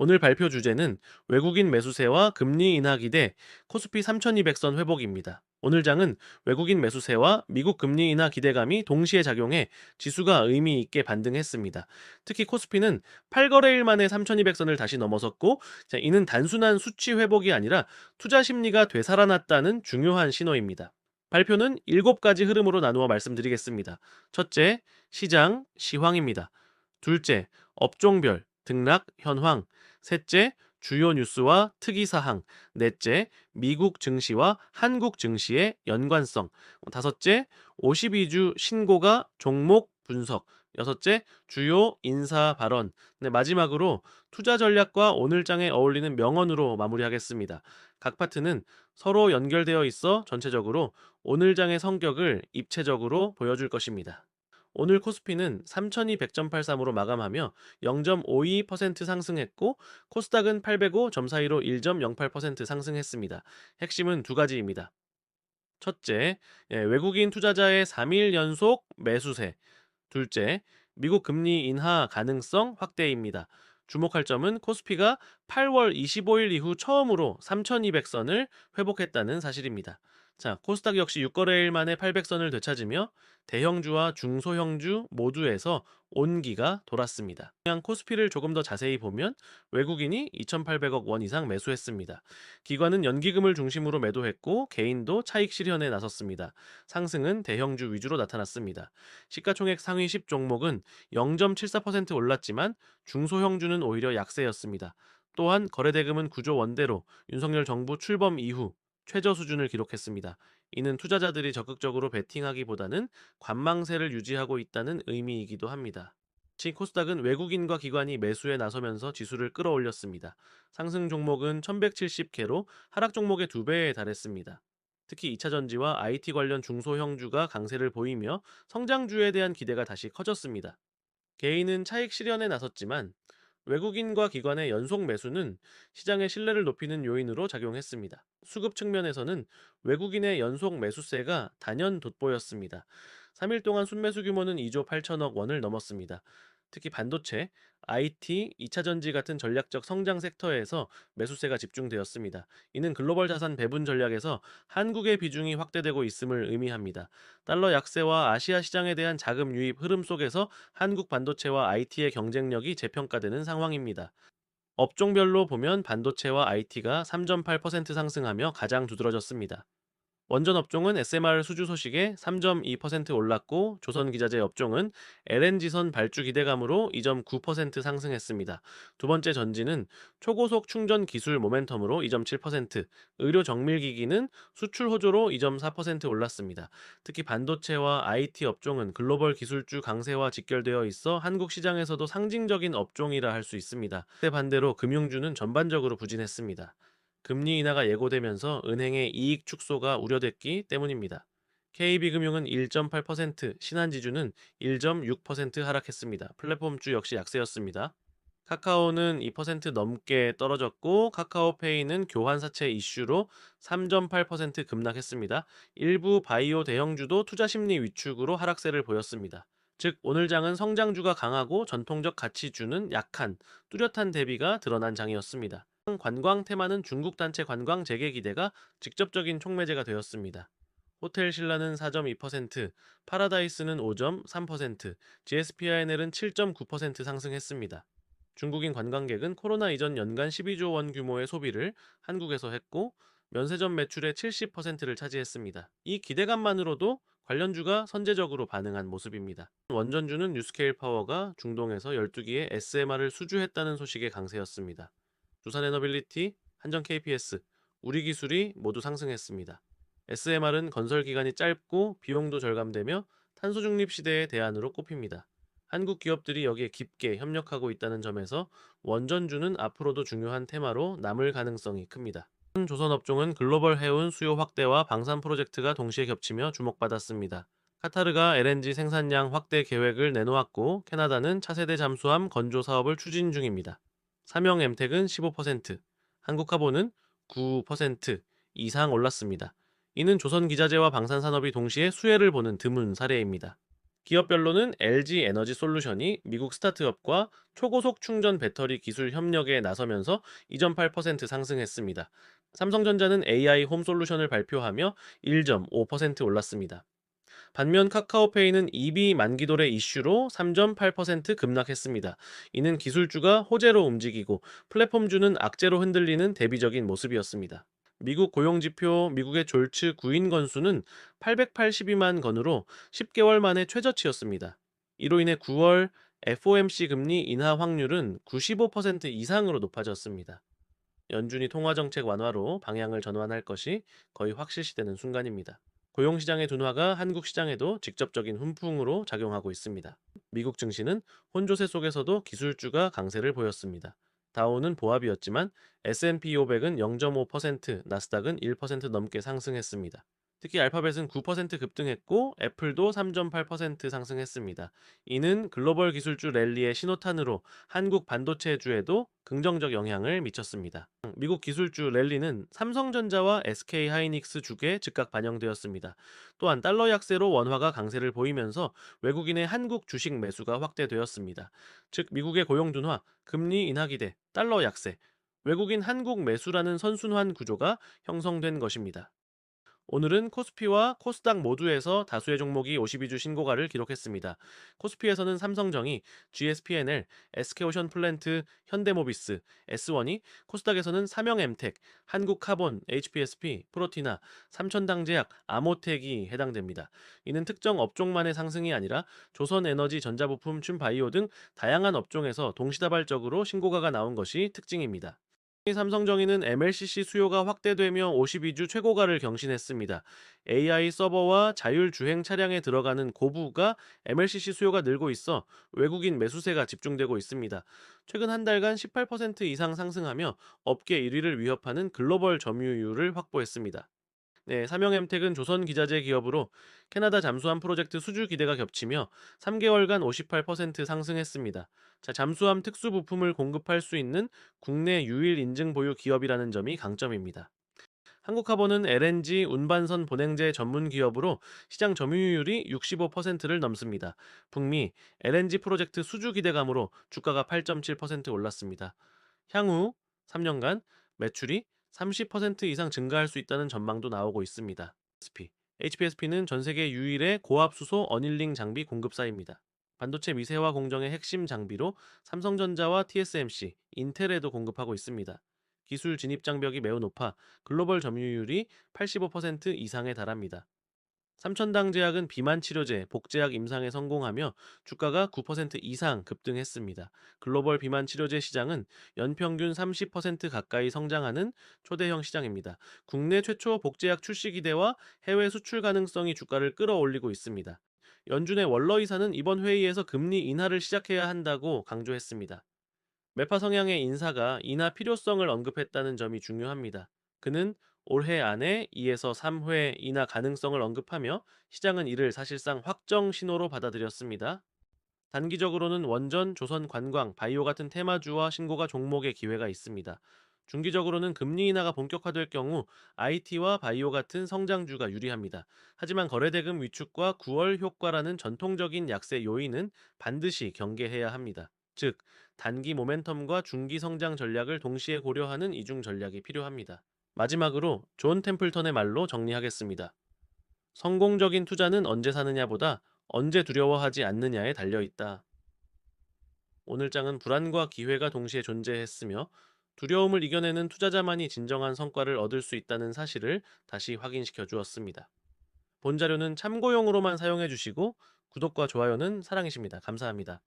오늘 발표 주제는 외국인 매수세와 금리 인하 기대, 코스피 3200선 회복입니다. 오늘 장은 외국인 매수세와 미국 금리 인하 기대감이 동시에 작용해 지수가 의미 있게 반등했습니다. 특히 코스피는 8거래일 만에 3200선을 다시 넘어섰고, 이는 단순한 수치 회복이 아니라 투자 심리가 되살아났다는 중요한 신호입니다. 발표는 7가지 흐름으로 나누어 말씀드리겠습니다. 첫째, 시장, 시황입니다. 둘째, 업종별, 등락, 현황. 셋째, 주요 뉴스와 특이사항. 넷째, 미국 증시와 한국 증시의 연관성. 다섯째, 52주 신고가 종목 분석. 여섯째, 주요 인사 발언. 네, 마지막으로 투자 전략과 오늘 장에 어울리는 명언으로 마무리하겠습니다. 각 파트는 서로 연결되어 있어 전체적으로 오늘 장의 성격을 입체적으로 보여줄 것입니다. 오늘 코스피는 3200.83으로 마감하며 0.52% 상승했고, 코스닥은 805.42로 1.08% 상승했습니다. 핵심은 두 가지입니다. 첫째, 외국인 투자자의 3일 연속 매수세. 둘째, 미국 금리 인하 가능성 확대입니다. 주목할 점은 코스피가 8월 25일 이후 처음으로 3200선을 회복했다는 사실입니다. 자, 코스닥 역시 6거래일 만에 800선을 되찾으며 대형주와 중소형주 모두에서 온기가 돌았습니다. 그냥 코스피를 조금 더 자세히 보면 외국인이 2,800억 원 이상 매수했습니다. 기관은 연기금을 중심으로 매도했고 개인도 차익 실현에 나섰습니다. 상승은 대형주 위주로 나타났습니다. 시가총액 상위 10종목은 0.74% 올랐지만 중소형주는 오히려 약세였습니다. 또한 거래대금은 9조 원대로 윤석열 정부 출범 이후 최저 수준을 기록했습니다. 이는 투자자들이 적극적으로 베팅하기보다는 관망세를 유지하고 있다는 의미이기도 합니다. 특히 코스닥은 외국인과 기관이 매수에 나서면서 지수를 끌어올렸습니다. 상승 종목은 1170개로 하락 종목의 2배에 달했습니다. 특히 2차전지와 IT 관련 중소형주가 강세를 보이며 성장주에 대한 기대가 다시 커졌습니다. 개인은 차익 실현에 나섰지만 외국인과 기관의 연속 매수는 시장의 신뢰를 높이는 요인으로 작용했습니다. 수급 측면에서는 외국인의 연속 매수세가 단연 돋보였습니다. 3일 동안 순매수 규모는 2조 8천억 원을 넘었습니다. 특히 반도체, IT, 2차전지 같은 전략적 성장 섹터에서 매수세가 집중되었습니다. 이는 글로벌 자산 배분 전략에서 한국의 비중이 확대되고 있음을 의미합니다. 달러 약세와 아시아 시장에 대한 자금 유입 흐름 속에서 한국 반도체와 IT의 경쟁력이 재평가되는 상황입니다. 업종별로 보면 반도체와 IT가 3.8% 상승하며 가장 두드러졌습니다. 원전 업종은 SMR 수주 소식에 3.2% 올랐고, 조선기자재 업종은 LNG선 발주 기대감으로 2.9% 상승했습니다. 두 번째 전지는 초고속 충전 기술 모멘텀으로 2.7%, 의료 정밀기기는 수출 호조로 2.4% 올랐습니다. 특히 반도체와 IT 업종은 글로벌 기술주 강세와 직결되어 있어 한국 시장에서도 상징적인 업종이라 할 수 있습니다. 반대로 금융주는 전반적으로 부진했습니다. 금리 인하가 예고되면서 은행의 이익 축소가 우려됐기 때문입니다. KB금융은 1.8%, 신한지주는 1.6% 하락했습니다. 플랫폼주 역시 약세였습니다. 카카오는 2% 넘게 떨어졌고, 카카오페이는 교환 사채 이슈로 3.8% 급락했습니다. 일부 바이오 대형주도 투자 심리 위축으로 하락세를 보였습니다. 즉, 오늘 장은 성장주가 강하고 전통적 가치주는 약한, 뚜렷한 대비가 드러난 장이었습니다. 관광 테마는 중국 단체 관광 재개 기대가 직접적인 촉매제가 되었습니다. 호텔 신라는 4.2%, 파라다이스는 5.3%, GSPINL은 7.9% 상승했습니다. 중국인 관광객은 코로나 이전 연간 12조 원 규모의 소비를 한국에서 했고, 면세점 매출의 70%를 차지했습니다. 이 기대감만으로도 관련주가 선제적으로 반응한 모습입니다. 원전주는 뉴스케일 파워가 중동에서 12기의 SMR을 수주했다는 소식에 강세였습니다. 두산에너빌리티, 한전 KPS, 우리기술이 모두 상승했습니다. SMR은 건설 기간이 짧고 비용도 절감되며 탄소 중립 시대의 대안으로 꼽힙니다. 한국 기업들이 여기에 깊게 협력하고 있다는 점에서 원전주는 앞으로도 중요한 테마로 남을 가능성이 큽니다. 조선업종은 글로벌 해운 수요 확대와 방산 프로젝트가 동시에 겹치며 주목받았습니다. 카타르가 LNG 생산량 확대 계획을 내놓았고, 캐나다는 차세대 잠수함 건조 사업을 추진 중입니다. 삼형 엠텍은 15%, 한국화보는 9% 이상 올랐습니다. 이는 조선기자재와 방산산업이 동시에 수혜를 보는 드문 사례입니다. 기업별로는 LG 에너지 솔루션이 미국 스타트업과 초고속 충전 배터리 기술 협력에 나서면서 2.8% 상승했습니다. 삼성전자는 AI 홈 솔루션을 발표하며 1.5% 올랐습니다. 반면 카카오페이는 EV 만기도래 이슈로 3.8% 급락했습니다. 이는 기술주가 호재로 움직이고 플랫폼주는 악재로 흔들리는 대비적인 모습이었습니다. 미국 고용지표 미국의 졸츠 구인 건수는 882만 건으로 10개월 만에 최저치였습니다. 이로 인해 9월 FOMC 금리 인하 확률은 95% 이상으로 높아졌습니다. 연준이 통화정책 완화로 방향을 전환할 것이 거의 확실시되는 순간입니다. 고용시장의 둔화가 한국 시장에도 직접적인 훈풍으로 작용하고 있습니다. 미국 증시는 혼조세 속에서도 기술주가 강세를 보였습니다. 다우는 보합이었지만 S&P 500은 0.5%, 나스닥은 1% 넘게 상승했습니다. 특히 알파벳은 9% 급등했고 애플도 3.8% 상승했습니다. 이는 글로벌 기술주 랠리의 신호탄으로 한국 반도체주에도 긍정적 영향을 미쳤습니다. 미국 기술주 랠리는 삼성전자와 SK 하이닉스 주에 즉각 반영되었습니다. 또한 달러 약세로 원화가 강세를 보이면서 외국인의 한국 주식 매수가 확대되었습니다. 즉 미국의 고용 둔화, 금리 인하 기대, 달러 약세, 외국인 한국 매수라는 선순환 구조가 형성된 것입니다. 오늘은 코스피와 코스닥 모두에서 다수의 종목이 52주 신고가를 기록했습니다. 코스피에서는 삼성정의, GSPNL, SK오션플랜트, 현대모비스, S1이, 코스닥에서는 삼영엠텍, 한국카본, HPSP, 프로티나, 삼천당제약, 아모텍이 해당됩니다. 이는 특정 업종만의 상승이 아니라 조선에너지, 전자부품, 춘바이오 등 다양한 업종에서 동시다발적으로 신고가가 나온 것이 특징입니다. 삼성정의는 MLCC 수요가 확대되며 52주 최고가를 경신했습니다. AI 서버와 자율주행 차량에 들어가는 고부가 MLCC 수요가 늘고 있어 외국인 매수세가 집중되고 있습니다. 최근 한 달간 18% 이상 상승하며 업계 1위를 위협하는 글로벌 점유율을 확보했습니다. 네, 삼영엠텍은 조선기자재 기업으로 캐나다 잠수함 프로젝트 수주 기대가 겹치며 3개월간 58% 상승했습니다. 자, 잠수함 특수 부품을 공급할 수 있는 국내 유일 인증 보유 기업이라는 점이 강점입니다. 한국카본은 LNG 운반선 보냉제 전문 기업으로 시장 점유율이 65%를 넘습니다. 북미 LNG 프로젝트 수주 기대감으로 주가가 8.7% 올랐습니다. 향후 3년간 매출이 30% 이상 증가할 수 있다는 전망도 나오고 있습니다. HPSP는 전 세계 유일의 고압수소 어닐링 장비 공급사입니다. 반도체 미세화 공정의 핵심 장비로 삼성전자와 TSMC, 인텔에도 공급하고 있습니다. 기술 진입 장벽이 매우 높아 글로벌 점유율이 85% 이상에 달합니다. 삼천당제약은 비만 치료제, 복제약 임상에 성공하며 주가가 9% 이상 급등했습니다. 글로벌 비만 치료제 시장은 연평균 30% 가까이 성장하는 초대형 시장입니다. 국내 최초 복제약 출시 기대와 해외 수출 가능성이 주가를 끌어올리고 있습니다. 연준의 월러 이사는 이번 회의에서 금리 인하를 시작해야 한다고 강조했습니다. 매파 성향의 인사가 인하 필요성을 언급했다는 점이 중요합니다. 그는 올해 안에 2에서 3회 인하 가능성을 언급하며 시장은 이를 사실상 확정 신호로 받아들였습니다. 단기적으로는 원전, 조선 관광, 바이오 같은 테마주와 신고가 종목의 기회가 있습니다. 중기적으로는 금리 인하가 본격화될 경우 IT와 바이오 같은 성장주가 유리합니다. 하지만 거래대금 위축과 9월 효과라는 전통적인 약세 요인은 반드시 경계해야 합니다. 즉, 단기 모멘텀과 중기 성장 전략을 동시에 고려하는 이중 전략이 필요합니다. 마지막으로 존 템플턴의 말로 정리하겠습니다. 성공적인 투자는 언제 사느냐보다 언제 두려워하지 않느냐에 달려 있다. 오늘 장은 불안과 기회가 동시에 존재했으며 두려움을 이겨내는 투자자만이 진정한 성과를 얻을 수 있다는 사실을 다시 확인시켜 주었습니다. 본 자료는 참고용으로만 사용해 주시고 구독과 좋아요는 사랑이십니다. 감사합니다.